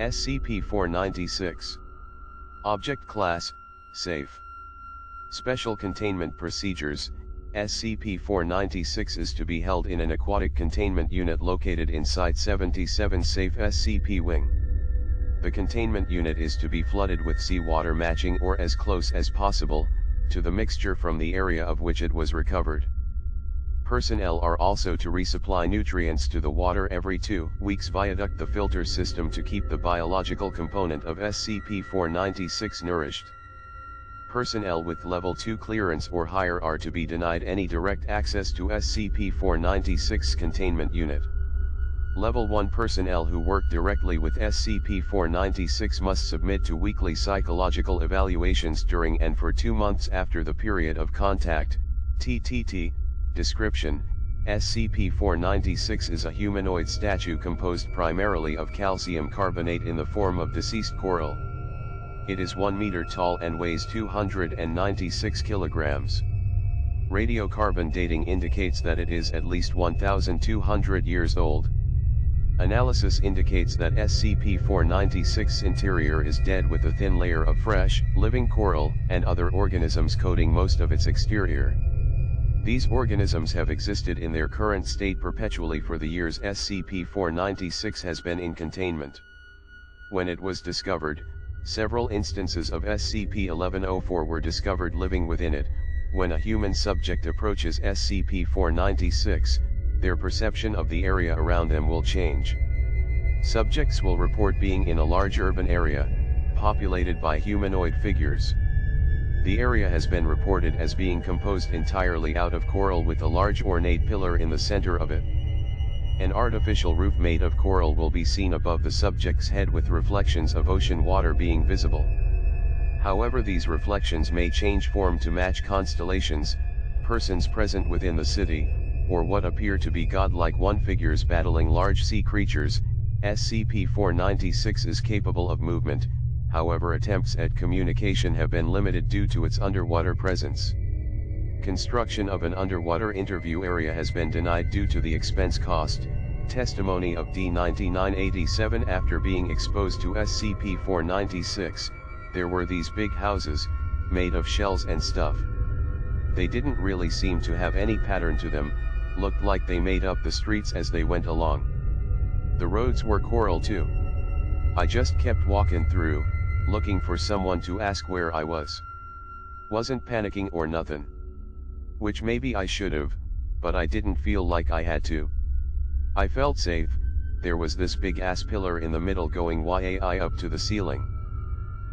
SCP-496. Object Class, Safe. Special Containment Procedures. SCP-496 is to be held in an aquatic containment unit located in Site-77 Safe SCP Wing. The containment unit is to be flooded with seawater matching or as close as possible to the mixture from the area of which it was recovered. Personnel are also to resupply nutrients to the water every 2 weeks via the filter system to keep the biological component of SCP-496 nourished. Personnel with Level 2 clearance or higher are to be denied any direct access to SCP-496 containment unit. Level 1 personnel who work directly with SCP-496 must submit to weekly psychological evaluations during and for 2 months after the period of contact. TTT. Description: SCP-496 is a humanoid statue composed primarily of calcium carbonate in the form of deceased coral. It is 1 meter tall and weighs 296 kilograms. Radiocarbon dating indicates that it is at least 1,200 years old. Analysis indicates that SCP-496's interior is dead with a thin layer of fresh, living coral and other organisms coating most of its exterior. These organisms have existed in their current state perpetually for the years SCP-496 has been in containment. When it was discovered, several instances of SCP-1104 were discovered living within it. When a human subject approaches SCP-496, their perception of the area around them will change. Subjects will report being in a large urban area, populated by humanoid figures. The area has been reported as being composed entirely out of coral with a large ornate pillar in the center of it. An artificial roof made of coral will be seen above the subject's head with reflections of ocean water being visible. However, these reflections may change form to match constellations, persons present within the city, or what appear to be godlike figures battling large sea creatures. SCP-496 is capable of movement, however attempts at communication have been limited due to its underwater presence. Construction of an underwater interview area has been denied due to the expense cost. Testimony of D-9987. After being exposed to SCP-496, there were these big houses, made of shells and stuff. They didn't really seem to have any pattern to them, looked like they made up the streets as they went along. The roads were coral too. I just kept walking through, looking for someone to ask where I was. Wasn't panicking or nothing. Which maybe I should've, but I didn't feel like I had to. I felt safe. There was this big ass pillar in the middle going way up to the ceiling.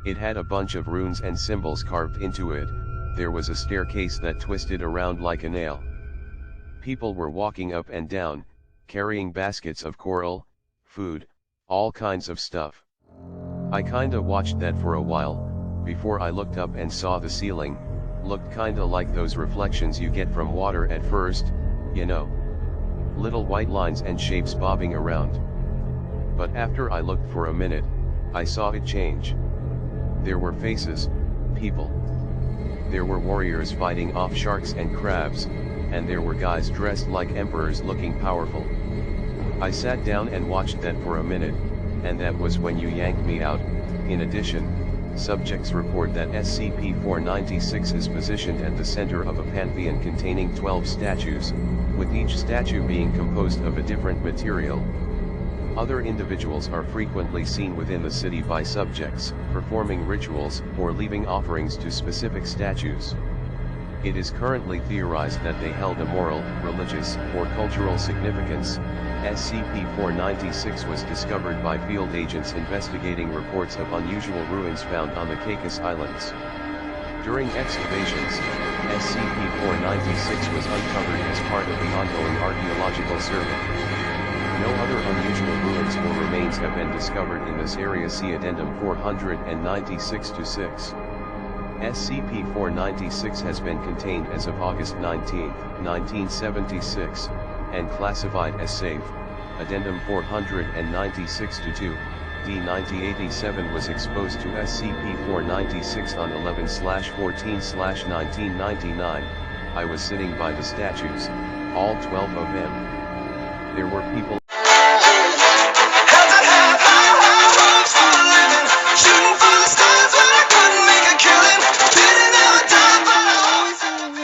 It had a bunch of runes and symbols carved into it. There was a staircase that twisted around like a nail. People were walking up and down, carrying baskets of coral, food, all kinds of stuff. I kinda watched that for a while, before I looked up and saw the ceiling. Looked kinda like those reflections you get from water at first, you know. Little white lines and shapes bobbing around. But after I looked for a minute, I saw it change. There were faces, people. There were warriors fighting off sharks and crabs, and there were guys dressed like emperors looking powerful. I sat down and watched that for a minute, and that was when you yanked me out. In addition, subjects report that SCP-496 is positioned at the center of a pantheon containing 12 statues, with each statue being composed of a different material. Other individuals are frequently seen within the city by subjects, performing rituals or leaving offerings to specific statues. It is currently theorized that they held a moral, religious, or cultural significance. SCP-496 was discovered by field agents investigating reports of unusual ruins found on the Caicos Islands. During excavations, SCP-496 was uncovered as part of the ongoing archaeological survey. No other unusual ruins or remains have been discovered in this area. See Addendum 496-6. SCP-496 has been contained as of August 19, 1976, and classified as safe. Addendum 496-2. D-9087 was exposed to SCP-496 on 11/14/1999. I was sitting by the statues, all 12 of them. There were people